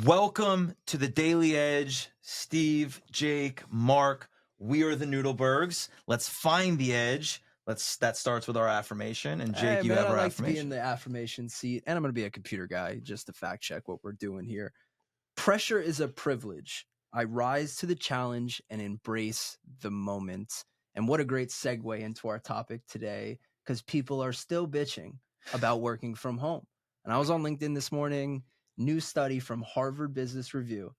Welcome to the Daily Edge. Steve, Jake, Mark, we are the Noodlebergs. Let's find the edge. That starts with our affirmation. And Jake, you have our I like affirmation. to be in the affirmation seat, and I'm going to be a computer guy just to fact check what we're doing here. Pressure is a privilege. I rise to the challenge and embrace the moment. And what a great segue into our topic today, because people are still bitching about working from home. And I was on LinkedIn this morning, new study from Harvard Business Review.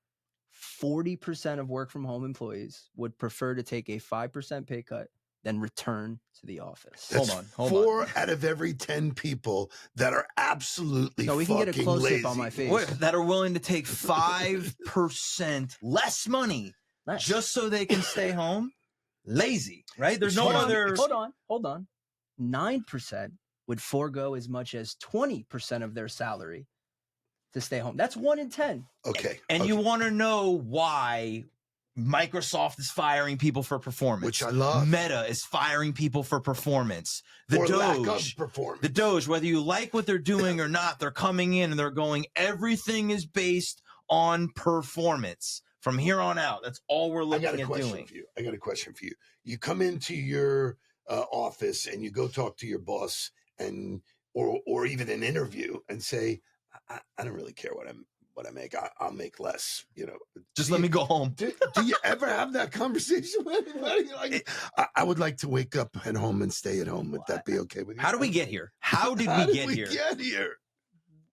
40% of work from home employees would prefer to take a 5% pay cut than return to the office. That's Hold four on. out of every 10 people that are absolutely No, we can fucking get a close lazy. up on my face. That are willing to take 5% less money Nice. just so they can stay home. Lazy, right? There's no Hold on, other. Hold on. 9% would forego as much as 20% of their salary to stay home. That's 1 in 10. Okay. And okay. you want to know why Microsoft is firing people for performance, Which I love. Meta is firing people for performance. The or lack of Doge, performance. the Doge, whether you like what they're doing or not, they're coming in and they're going, everything is based on performance from here on out. That's all we're looking at doing. I got a question for you. You come into your office and you go talk to your boss and or even an interview and say, I don't really care what I make. I'll make less, Just let me go home. Do you ever have that conversation with anybody? Like, I would like to wake up at home and stay at home. Would that be okay with you? How do we get here? How did we get here?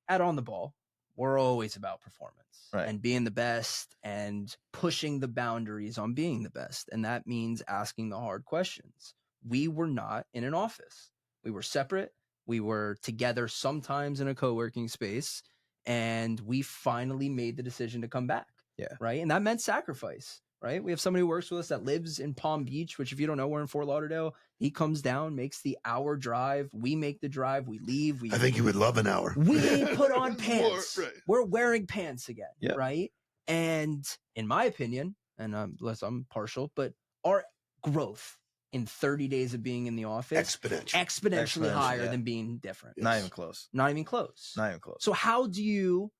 At On the Ball, we're always about performance Right. and being the best and pushing the boundaries on being the best. And that means asking the hard questions. We were not in an office. We were separate. We were together sometimes in a co-working space. And we finally made the decision to come back. Yeah. Right. And that meant sacrifice. Right. We have somebody who works with us that lives in Palm Beach, which if you don't know, we're in Fort Lauderdale. He comes down, makes the hour drive. We make the drive. We leave. I think you would love an hour. We put on pants. Right. We're wearing pants again. Yep. Right. And in my opinion, and unless I'm partial, but our growth in 30 days of being in the office exponentially higher than being different. Yes. Not even close. Not even close. Not even close. So how do you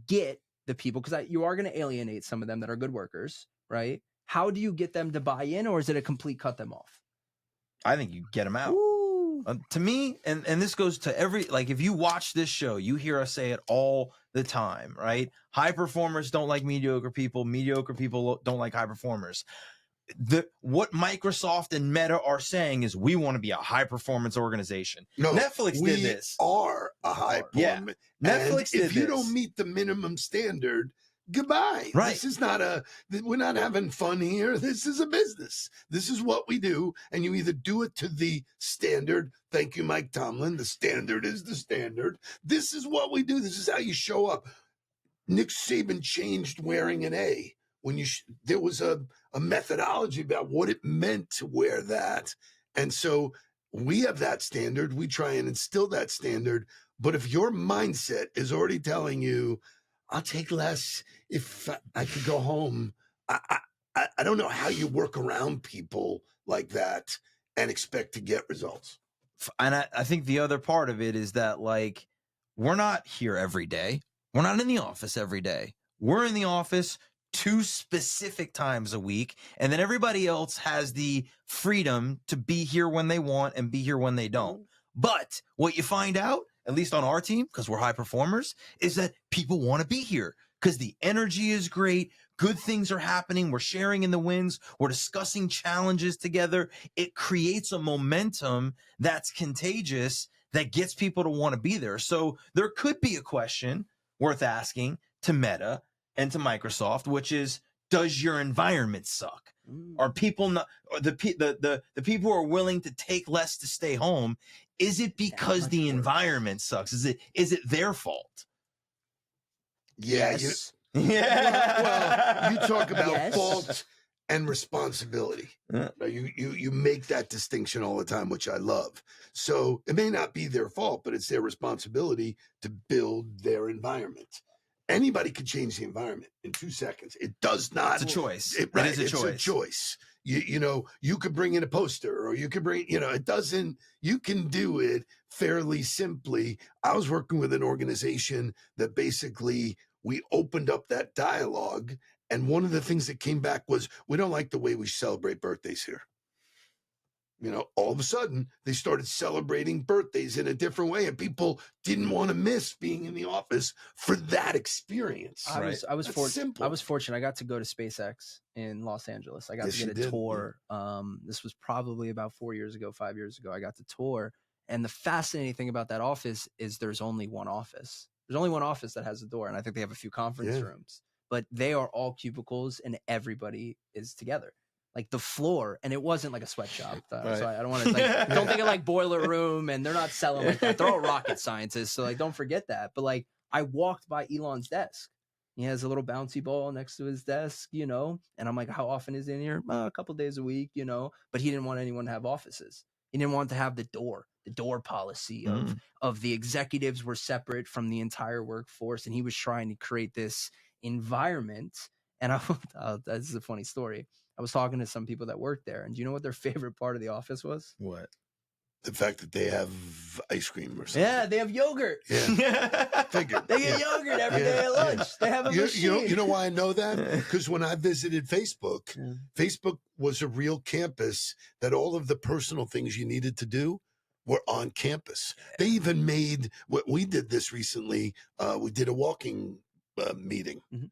get the people, because you are going to alienate some of them that are good workers, right? How do you get them to buy in, or is it a complete cut them off? I think you get them out. Ooh. To me, and this goes to if you watch this show, you hear us say it all the time, right? High performers don't like mediocre people. Mediocre people don't like high performers. What Microsoft and Meta are saying is we want to be a high performance organization. No, Netflix did this. We are a high performance. Yeah. Netflix did if you this. don't meet the minimum standard, goodbye. Right. This is not we're not having fun here. This is a business. This is what we do. And you either do it to the standard. Thank you, Mike Tomlin. The standard is the standard. This is what we do. This is how you show up. Nick Saban changed wearing an A when there was a methodology about what it meant to wear that. And so we have that standard. We try and instill that standard. But if your mindset is already telling you, I'll take less if I could go home, I don't know how you work around people like that and expect to get results. And I think the other part of it is that, we're not here every day. We're not in the office every day. We're in the office 2 specific times a week, and then everybody else has the freedom to be here when they want and be here when they don't. But what you find out, at least on our team, because we're high performers, is that people want to be here because the energy is great. Good things are happening. We're sharing in the wins. We're discussing challenges together. It creates a momentum that's contagious that gets people to want to be there. So there could be a question worth asking to Meta and to Microsoft, which is, does your environment suck? Are people not, or the people who are willing to take less to stay home? Is it because the environment sucks? Is it their fault? Yeah. Yes. Well, you talk about Yes. fault and responsibility. Yeah. Now, you make that distinction all the time, which I love. So it may not be their fault, but it's their responsibility to build their environment. Anybody could change the environment in 2 seconds. It does not. It's a choice. It is a choice. You could bring in a poster, or you could bring, it doesn't, you can do it fairly simply. I was working with an organization that basically we opened up that dialogue. And one of the things that came back was, we don't like the way we celebrate birthdays here. You know, all of a sudden they started celebrating birthdays in a different way, and people didn't want to miss being in the office for that experience. I was That's simple. I was fortunate. I got to go to SpaceX in Los Angeles. I got Yes, to you get a did, tour. This was probably about 5 years ago. I got to tour. And the fascinating thing about that office is there's only one office. There's only one office that has a door. And I think they have a few conference rooms, but they are all cubicles and everybody is together. Like the floor, and it wasn't like a sweatshop. So I don't want to don't think of like Boiler Room, and they're not selling like that. They're all rocket scientists, so like don't forget that. But like I walked by Elon's desk. He has a little bouncy ball next to his desk, you know, and I'm like, how often is he in here? A couple days a week, you know. But he didn't want anyone to have offices. He didn't want to have the door policy of the executives were separate from the entire workforce, and he was trying to create this environment. And this is a funny story. I was talking to some people that work there, and do you know what their favorite part of the office was? What? The fact that they have ice cream or something. Yeah, they have yogurt. Yeah, figured. They get yogurt every day at lunch. They have a machine. You know why I know that? Because when I visited Facebook, Facebook was a real campus that all of the personal things you needed to do were on campus. They even made, what we did this recently, we did a walking meeting. Mm-hmm.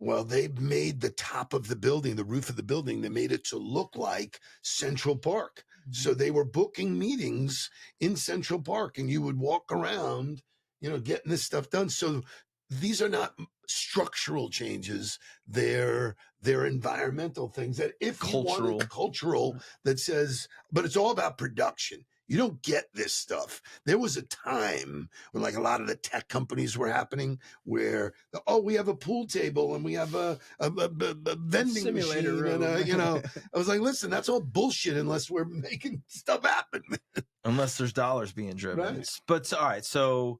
Well, they made the top of the building, the roof of the building, they made it to look like Central Park. Mm-hmm. So they were booking meetings in Central Park, and you would walk around, you know, getting this stuff done. So these are not structural changes. They're environmental things that if you want a cultural that says, but it's all about production. You don't get this stuff. There was a time when like a lot of the tech companies were happening where, we have a pool table and we have a vending simulator machine. room. And, you know, I was like, listen, that's all bullshit unless we're making stuff happen. Unless there's dollars being driven. Right. But all right, so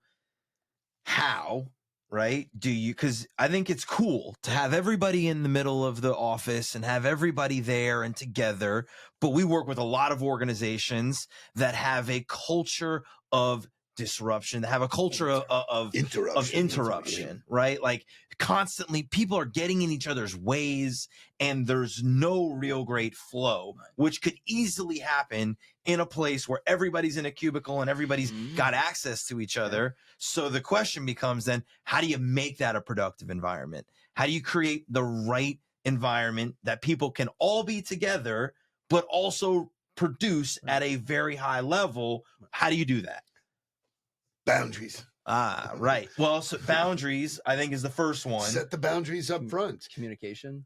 how, right, do you, because I think it's cool to have everybody in the middle of the office and have everybody there and together, but we work with a lot of organizations that have a culture of disruption, that have a culture of interruption, right? Like constantly people are getting in each other's ways and there's no real great flow, which could easily happen in a place where everybody's in a cubicle and everybody's got access to each other. So the question becomes then, how do you make that a productive environment? How do you create the right environment that people can all be together, but also produce at a very high level? How do you do that? Boundaries. Right. Well, so boundaries, I think, is the first one. Set the boundaries up front. Communication.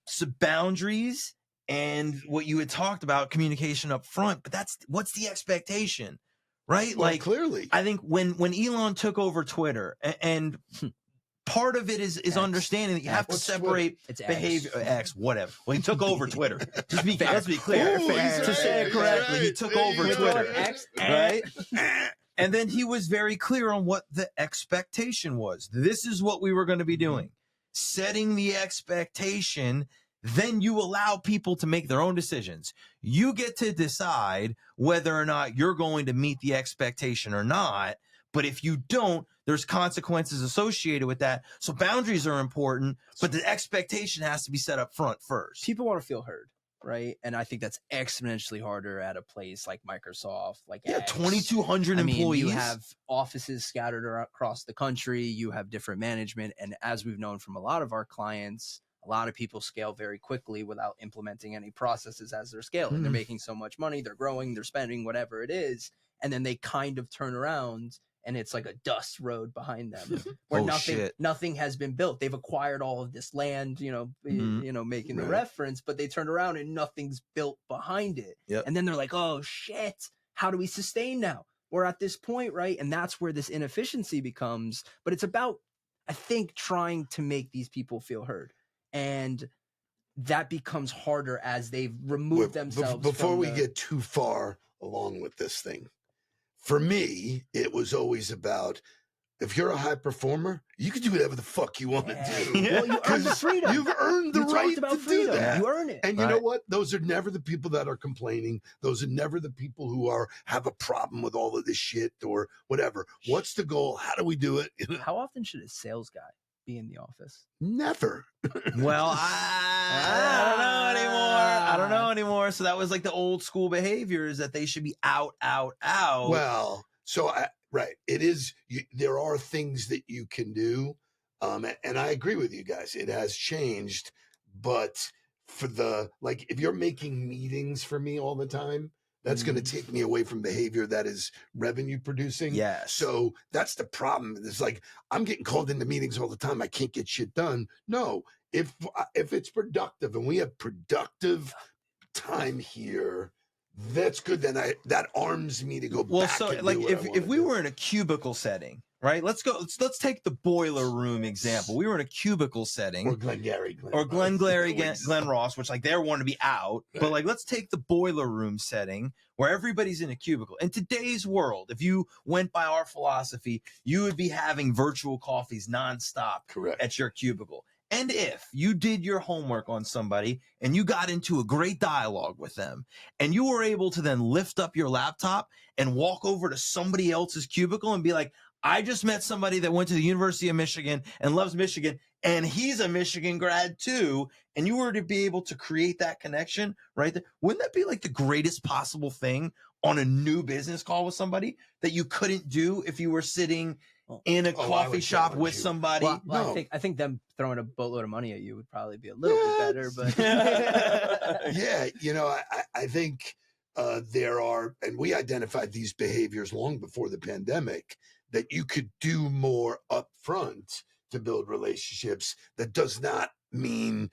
So boundaries and what you had talked about, communication up front, but what's the expectation, right? Well, like clearly, I think when Elon took over Twitter, and part of it is understanding that you have to separate behavior. X, whatever. Well, he took over Twitter. Let's be clear. To say it correctly, he took over Twitter. Right? And then he was very clear on what the expectation was. This is what we were going to be doing. Setting the expectation, then you allow people to make their own decisions. You get to decide whether or not you're going to meet the expectation or not. But if you don't, there's consequences associated with that. So boundaries are important, but the expectation has to be set up front first. People want to feel heard, right? And I think that's exponentially harder at a place like Microsoft, like 2,200 employees. You have offices scattered across the country. You have different management. And as we've known from a lot of our clients, a lot of people scale very quickly without implementing any processes as they're scaling. They're making so much money, they're growing, they're spending, whatever it is. And then they kind of turn around and it's like a dust road behind them where nothing has been built. They've acquired all of this land, making the reference, but they turned around and nothing's built behind it. Yep. And then they're like, oh shit, how do we sustain now? We're at this point, right? And that's where this inefficiency becomes, but it's about, I think, trying to make these people feel heard. And that becomes harder as they've removed themselves. Before we get too far along with this thing, for me, it was always about, if you're a high performer, you can do whatever the fuck you want to do. Well, you earn the freedom. You've earned the right to do that. You earn it. And you know what? Those are never the people that are complaining. Those are never the people who have a problem with all of this shit or whatever. What's the goal? How do we do it? How often should a sales guy be in the office? Never. Well, I don't know anymore. I don't know anymore. So that was like the old school behaviors that they should be out. Well, so right, it is. There are things that you can do, and I agree with you guys. It has changed, but for if you're making meetings for me all the time, that's going to take me away from behavior that is revenue producing. Yes. So that's the problem. It's like I'm getting called into meetings all the time. I can't get shit done. No, if it's productive and we have productive time here, that's good. Then that arms me to go back. So and like do what I if wanna we do. were in a cubicle setting, right? Let's take the boiler room example. We were in a cubicle setting, or Glengarry, or Glengarry, Ross. Glen Ross, which like they're wanting to be out. But like, let's take the boiler room setting where everybody's in a cubicle. In today's world, if you went by our philosophy, you would be having virtual coffees nonstop Correct. at your cubicle. And if you did your homework on somebody and you got into a great dialogue with them and you were able to then lift up your laptop and walk over to somebody else's cubicle and be like, I just met somebody that went to the University of Michigan and loves Michigan, and he's a Michigan grad too, and you were to be able to create that connection right there, wouldn't that be like the greatest possible thing on a new business call with somebody that you couldn't do if you were sitting in a coffee shop with somebody? Well, No. I think them throwing a boatload of money at you would probably be a little bit better, but yeah, I think there are, and we identified these behaviors long before the pandemic, that you could do more upfront to build relationships. That does not mean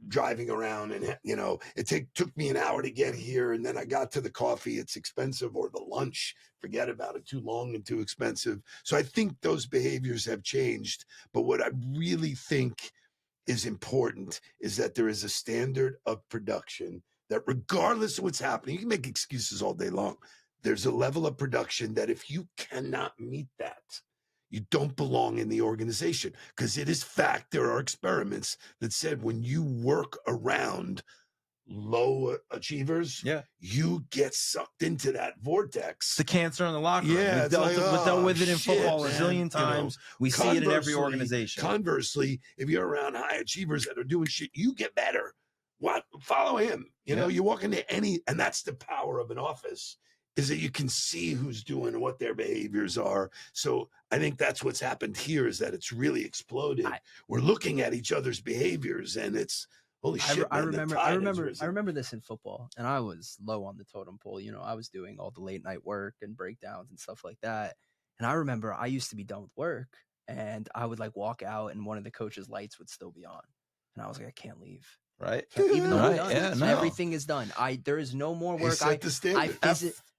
driving around and it took me an hour to get here, and then I got to the coffee, it's expensive, or the lunch, forget about it, too long and too expensive. So I think those behaviors have changed, but what I really think is important is that there is a standard of production that, regardless of what's happening, you can make excuses all day long. There's a level of production that if you cannot meet that, you don't belong in the organization. Because it is fact, there are experiments that said when you work around low achievers, you get sucked into that vortex. It's the cancer in the locker room. Yeah, We've dealt with it in football a zillion times. We see it in every organization. Conversely, if you're around high achievers that are doing shit, you get better. What? Follow him. You walk into and that's the power of an office, is that you can see who's doing and what their behaviors are. So I think that's what's happened here, is that it's really exploded. We're looking at each other's behaviors, and it's holy shit. I remember this in football, and I was low on the totem pole. I was doing all the late night work and breakdowns and stuff like that. And I remember I used to be done with work, and I would like walk out, and one of the coach's lights would still be on, and I was like, I can't leave. Right. Even though we're done, Yeah, no. everything is done. There is no more work. Set the standard.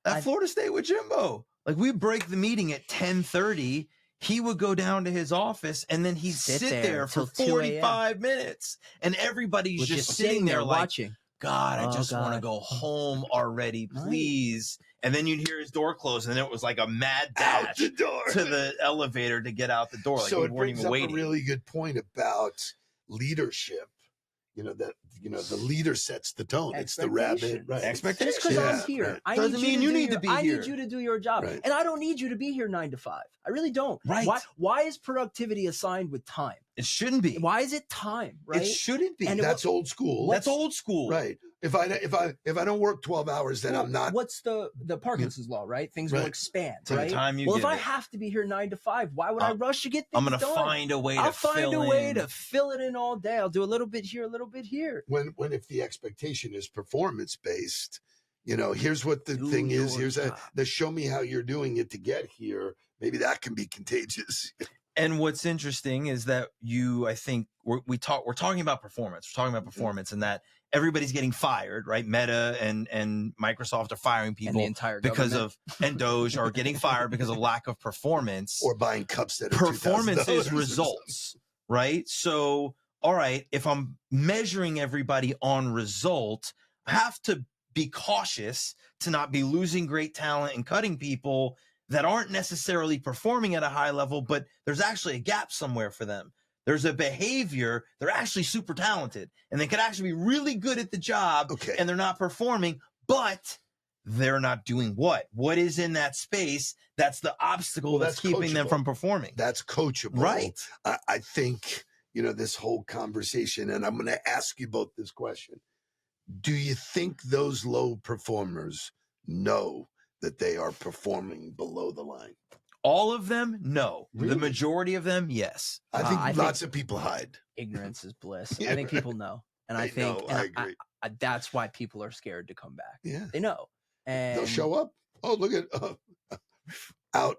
At Florida State with Jimbo, like we break the meeting at 10:30. He would go down to his office and then he'd sit there for 45 minutes, and everybody's just sitting there like, watching. God, I just want to go home already, please. And then you'd hear his door close, and it was like a mad dash out the door to the elevator to get out the door. Like so we it weren't brings even up waiting. a really good point about leadership. The leader sets the tone. It's the rabbit, right? Expectations. Just because I'm here, right. I Doesn't mean you need to be I here. need you to do your job, Right. and I don't need you to be here 9 to 5. I really don't. Right. Why is productivity assigned with time? It shouldn't be. Why is it time? Right. It shouldn't be. And That's old school. That's old school. Right. If I don't work 12 hours, then I'm not. What's the Parkinson's law, right? Things will expand, To the right? time you well, if give I it. have to be here 9 to 5, why would I rush to get things I'm gonna done? find a way I'll to find fill a way in. to fill it in all day. I'll do a little bit here, a little bit here. When if the expectation is performance based, here's what the thing is. Here's the show me how you're doing it to get here. Maybe that can be contagious. And what's interesting is that I think we're talking about performance. We're talking about performance, and that everybody's getting fired, right? Meta and Microsoft are firing people And the entire because government. and Doge are getting fired because of lack of performance. Or buying cups that are Performance is $2,000 results, right? So, all right, if I'm measuring everybody on result, I have to be cautious to not be losing great talent and cutting people that aren't necessarily performing at a high level, but there's actually a gap somewhere for them. There's a behavior, they're actually super talented, and they could actually be really good at the job, Okay. and they're not performing, but they're not doing what? What is in that space that's the obstacle that's keeping them coachable. from performing? That's coachable. Right. I think, this whole conversation, and I'm going to ask you both this question. Do you think those low performers know that they are performing below the line? All of them? No. Really? The majority of them? Yes. I think I lots of people hide. Ignorance is bliss. Yeah, I think people know. And I They think know, and I agree. that's why people are scared to come back. Yeah. They know. And They'll show up. Oh, look at out.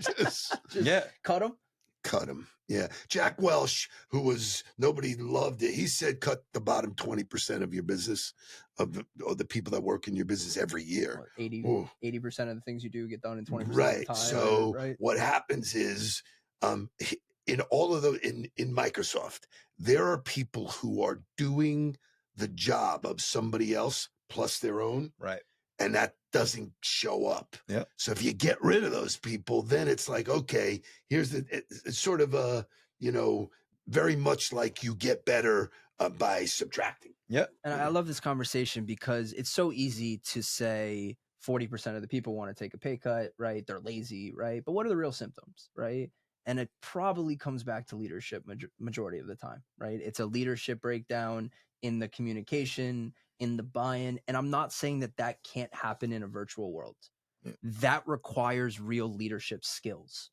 just Yeah. cut them. cut him. Yeah. Jack Welch, who was, nobody loved it. He said, cut the bottom 20% of your business, of the people that work in your business every year. 80% of the things you do get done in 20% of the Right. time. So Right. what happens is, in all of the, in Microsoft, there are people who are doing the job of somebody else plus their own. Right. And that doesn't show up. Yeah. So if you get rid of those people, then it's like, okay, it's sort of a, very much like you get better by subtracting. Yeah. And I love this conversation because it's so easy to say 40% of the people want to take a pay cut, right? They're lazy, right? But what are the real symptoms, right? And it probably comes back to leadership majority of the time, right? It's a leadership breakdown in the communication, in the buy-in. And I'm not saying that can't happen in a virtual world. Yeah. That requires real leadership skills.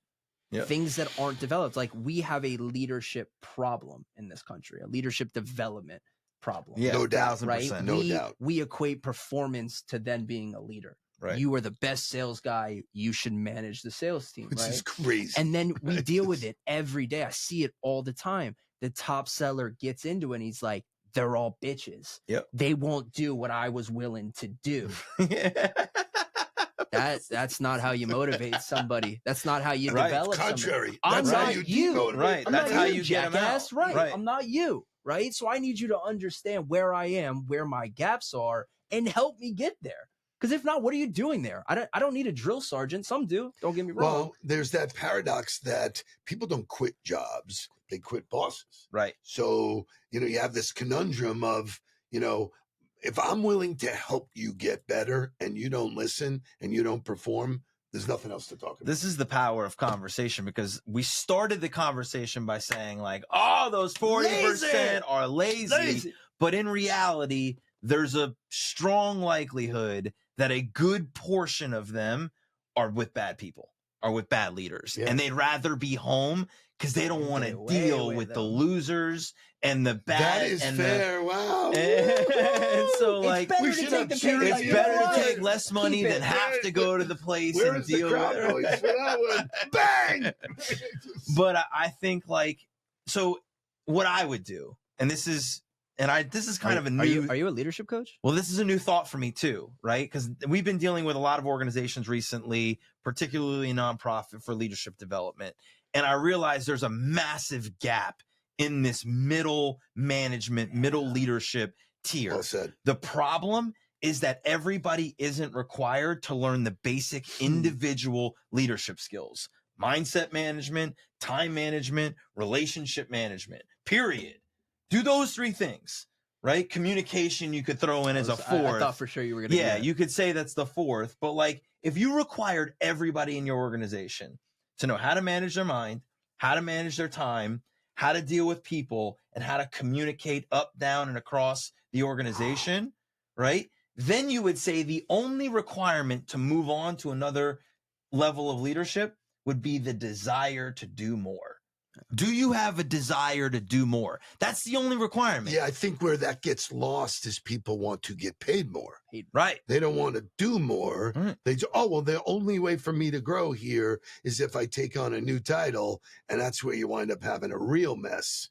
Yeah. Things that aren't developed. Like we have a leadership problem in this country, a leadership development problem. Yeah. No doubt. 1,000%. Right? No doubt. We equate performance to then being a leader. Right. You are the best sales guy. You should manage the sales team. Which right? is crazy. And then we deal with it every day. I see it all the time. The top seller gets into it and he's like, they're all bitches. Yep. They won't do what I was willing to do. That's not how you motivate somebody. That's not how you Right. develop somebody. Contrary. I'm That's how not you you. demotivate. Right. I'm That's not how you, you get 'em jackass. out. Right. Right. I'm not you. Right. So I need you to understand where I am, where my gaps are, and help me get there. Because if not, what are you doing there? I don't need a drill sergeant. Some do. Don't get me wrong. Well, there's that paradox that people don't quit jobs. They quit bosses. Right. So, you have this conundrum of, if I'm willing to help you get better and you don't listen and you don't perform, there's nothing else to talk about. This is the power of conversation, because we started the conversation by saying like, oh, those 40% are lazy. But in reality, there's a strong likelihood that a good portion of them are with bad people, are with bad leaders. Yeah. And they'd rather be home because they don't want to Stay deal away with the them. losers and the bad. That is and fair. Wow. And so, like, better we to should take have the pay cheered cut. it's you better on. to take less money Keep than it. have to go to the place Where and is the deal crowd with noise for that one? Bang! But I think, like, so what I would do, and this is kind of a new. Are you a leadership coach? Well, this is a new thought for me too, right? Because we've been dealing with a lot of organizations recently, particularly nonprofit, for leadership development. And I realized there's a massive gap in this middle management, middle leadership tier. Well said. The problem is that everybody isn't required to learn the basic individual leadership skills: mindset management, time management, relationship management, period. Do those three things, right? Communication you could throw in as a fourth. I thought for sure you were going to. Yeah, you could say that's the fourth. But like, if you required everybody in your organization to know how to manage their mind, how to manage their time, how to deal with people, and how to communicate up, down, and across the organization, right? Then you would say the only requirement to move on to another level of leadership would be the desire to do more. Do you have a desire to do more? That's the only requirement. Yeah, I think where that gets lost is people want to get paid more. Right. They don't want to do more. Right. They just, the only way for me to grow here is if I take on a new title, and that's where you wind up having a real mess.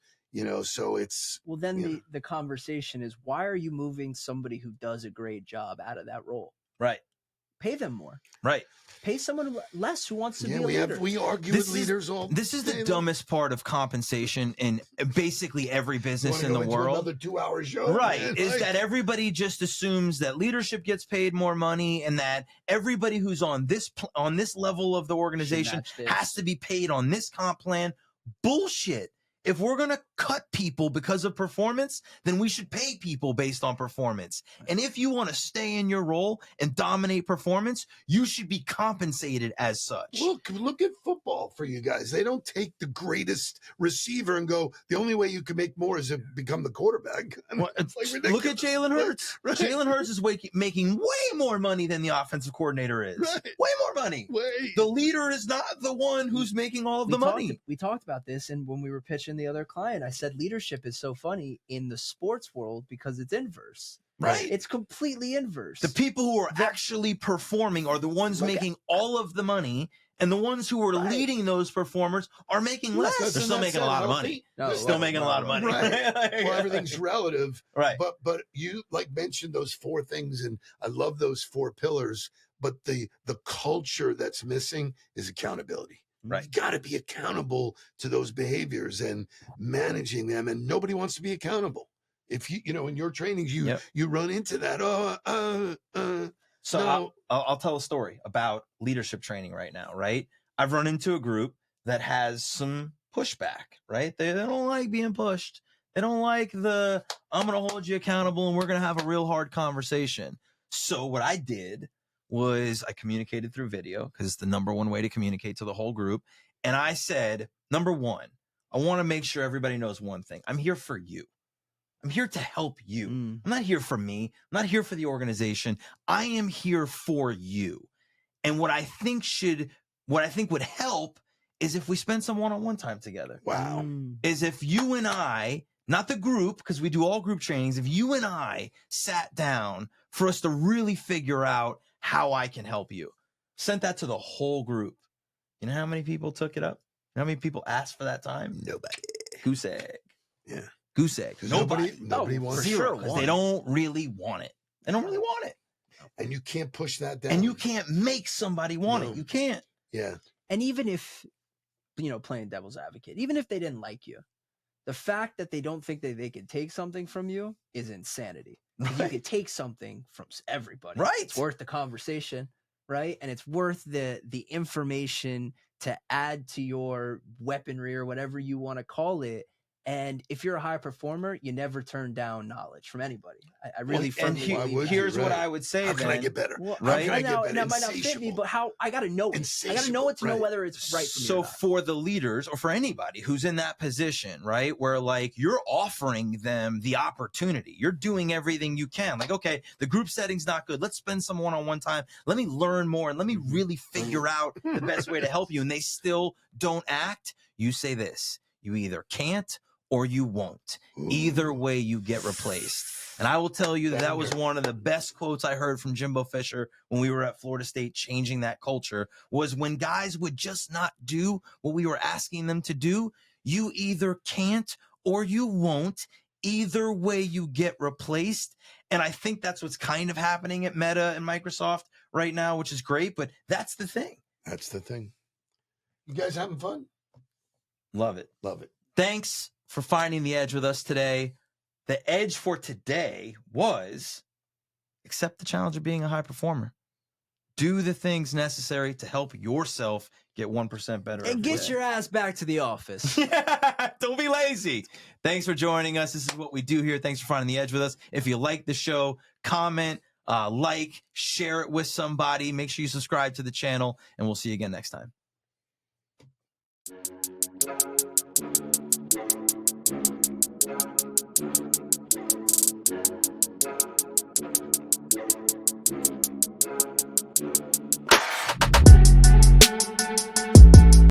So it's Well, then the conversation is, why are you moving somebody who does a great job out of that role? Right. Pay them more. Right. Pay someone less who wants to be a leader. we argue with leaders all. This is the day long. dumbest part of compensation in basically every You business wanna in go the into world. Another 2-hour show, Right. man? Is Like, that everybody just assumes that leadership gets paid more money, and that everybody who's on this level of the organization match this. has to be paid on this comp plan. Bullshit. if we're going to cut people because of performance, then we should pay people based on performance. And if you want to stay in your role and dominate performance, you should be compensated as such. Look at football for you guys. They don't take the greatest receiver and go, the only way you can make more is to become the quarterback. I mean, Well, it's like look at ridiculous. Jalen Hurts. Right. Jalen Hurts is making way more money than the offensive coordinator is. Right. Way more money. The leader is not the one who's making all of the money. We talked about this, and when we were pitching the other client, I said leadership is so funny in the sports world because it's inverse. Right. It's completely inverse. The people who are actually performing are the ones making all of the money, and the ones who are leading those performers are making less. They're still making a lot of money. No, They're still making a lot of money. Right. Well, everything's relative. Right. But you like mentioned those 4 things, and I love those 4 pillars. But the culture that's missing is accountability. Right. You got to be accountable to those behaviors and managing them, and nobody wants to be accountable. If you know in your trainings you run into that. So no. I'll tell a story about leadership training right now. Right. I've run into a group that has some pushback. Right. They don't like being pushed. They don't like I'm going to hold you accountable and we're going to have a real hard conversation. So what I did was I communicated through video because it's the number one way to communicate to the whole group. And I said, number one, I want to make sure everybody knows one thing. I'm here for you. I'm here to help you. I'm not here for me. I'm not here for the organization. I am here for you. And what I think would help is if we spend some one-on-one time together. Wow. Is if you and I, not the group, because we do all group trainings, if you and I sat down for us to really figure out how I can help you. Sent that to the whole group. You know how many people took it up? You know how many people asked for that time? Nobody. Goose egg. Yeah. Goose egg. Nobody wants it. sure Because they don't really want it. They don't really want it. And you can't push that down. And you can't make somebody want No. it. You can't. Yeah. And even if, playing devil's advocate, even if they didn't like you, the fact that they don't think that they can take something from you is insanity. Right. You can take something from everybody. Right. It's worth the conversation, right? And it's worth the information to add to your weaponry or whatever you want to call it. And if you're a high performer, you never turn down knowledge from anybody. I really firmly believe here's what I would say. How can I get better? Well, right? How can I get better? That might not fit me, but how I got to know it. I got to know it to know whether it's right for me. So for the leaders or for anybody who's in that position, right, where like you're offering them the opportunity, you're doing everything you can. Like, okay, the group setting's not good. Let's spend some one-on-one time. Let me learn more and let me really figure out the best way to help you. And they still don't act. You say this: you either can't or you won't. Either way, you get replaced. And I will tell you that was one of the best quotes I heard from Jimbo Fisher when we were at Florida State changing that culture, was when guys would just not do what we were asking them to do, you either can't or you won't. Either way, you get replaced. And I think that's what's kind of happening at Meta and Microsoft right now, which is great, but that's the thing. That's the thing. You guys having fun? Love it. Love it. Thanks for finding the edge with us today. The edge for today was accept the challenge of being a high performer. Do the things necessary to help yourself get 1% better. And get your ass back to the office. Don't be lazy. Thanks for joining us. This is what we do here. Thanks for finding the edge with us. If you like the show, comment, like, share it with somebody. Make sure you subscribe to the channel, and we'll see you again next time.